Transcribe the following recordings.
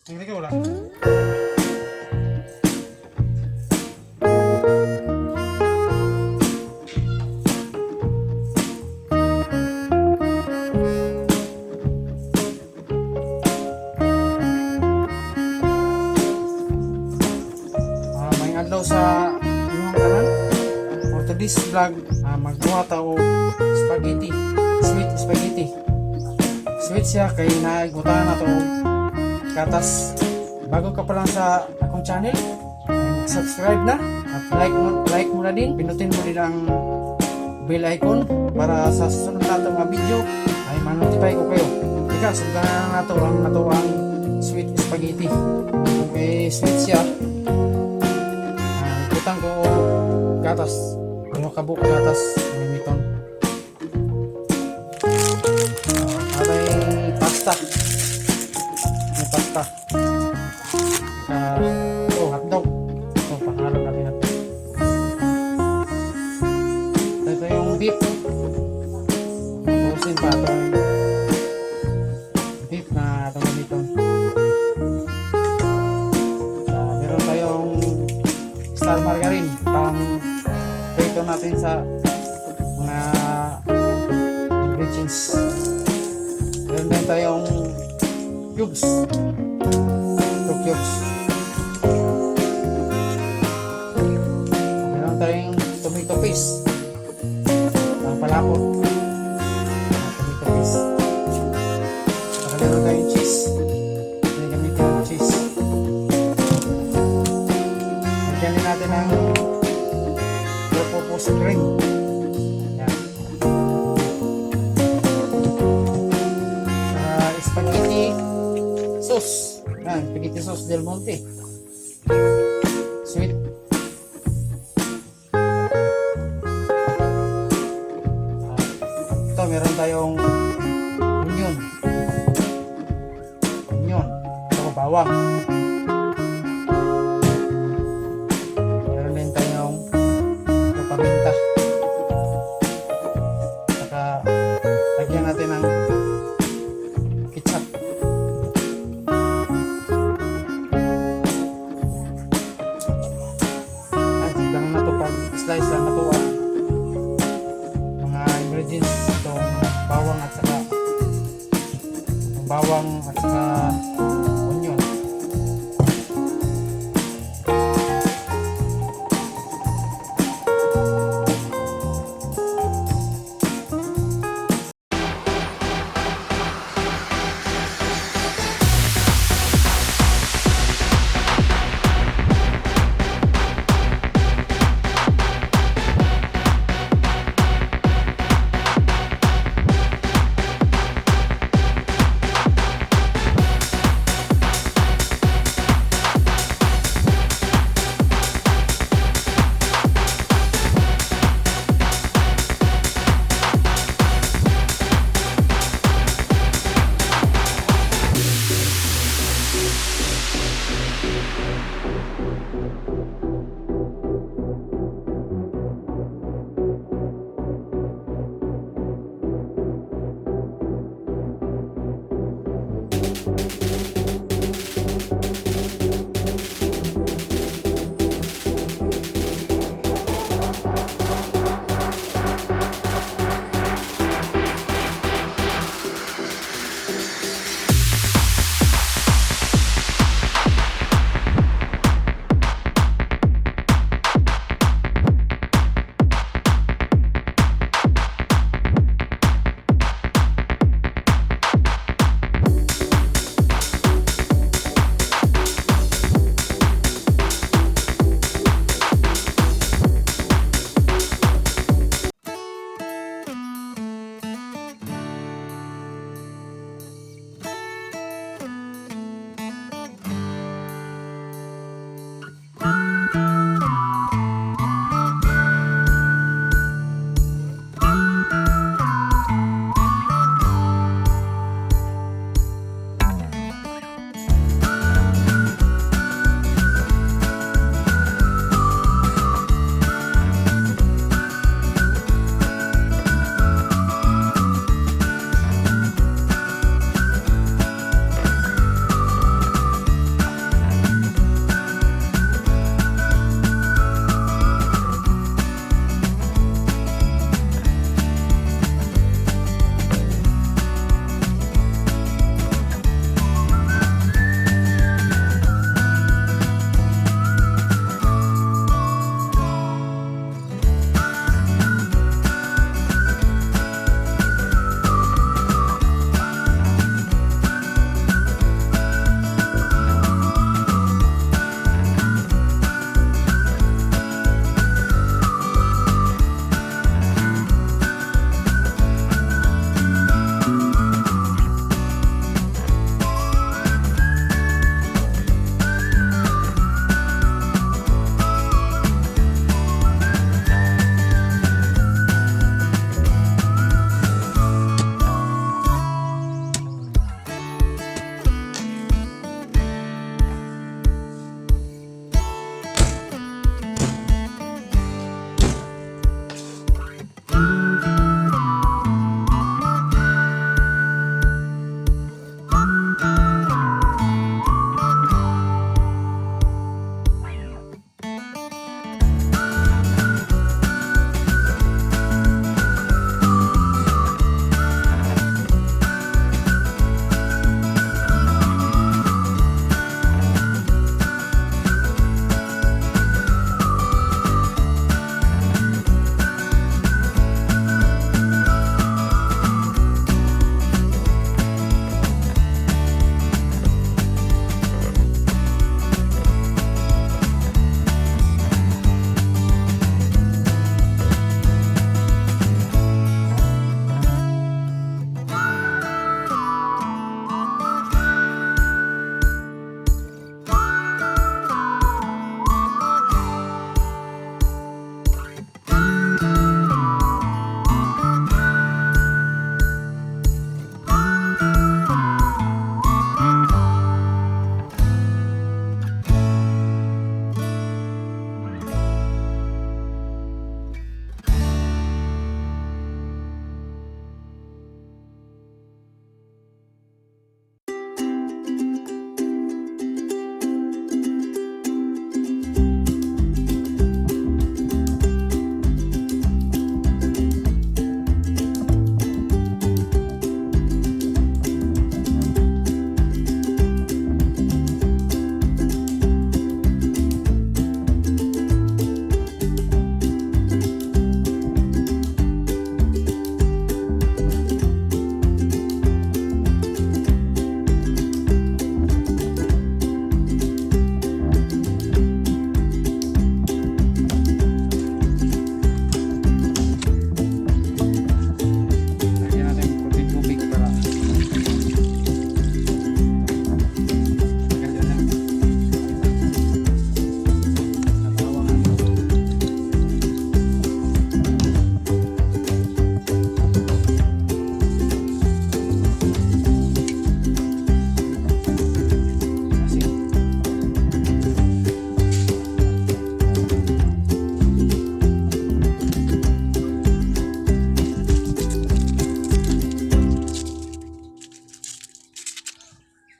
Hindi ko wala. May adlaw sa inyong tanan. For today's vlog, magbuha tao spaghetti, sweet spaghetti. Sweet siya kay naigutan na to katas. Bago ka pa lang sa akong channel, subscribe na at like mo na din. Pinutin mo din ang bell icon para sa susunod nato mga video ay ma-notify ko kayo. Ika, sundan na nato ang sweet spaghetti. Okay, sweet siya. Butang ko gatas. Ano kabuk gatas limiton. May pasta. May pasta. Hotdot. Ito, panghalo natin natin. Ito yung beef. Pusin pa ito yung beef na itong limiton. Meron tayong star margarine pang prito natin sa mga ingredients. Meron din tayong cubes. 2 cubes. Meron tayong tomato paste. Ang palapot. Tomato paste. Saka meron tayong cheese. May gamit yung cheese. Lagyan natin ang purpose cream. Yan. Spaghetti sauce. Yan, spaghetti sauce del monte. Sweet. Ito, meron tayong onion. Ito, bawang. Meron din tayong paminta. Saka lagyan natin ng ketsap. Hanggang na ito pag slice lang na ito mga ingredients. Itong bawang at saka onion.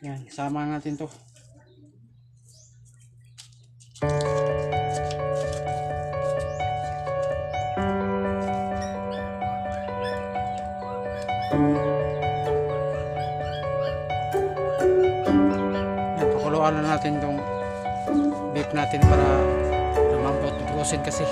Yan, sama natin to. Yan, pakuluan na natin tong beef natin para lumambot, bukusin kasi.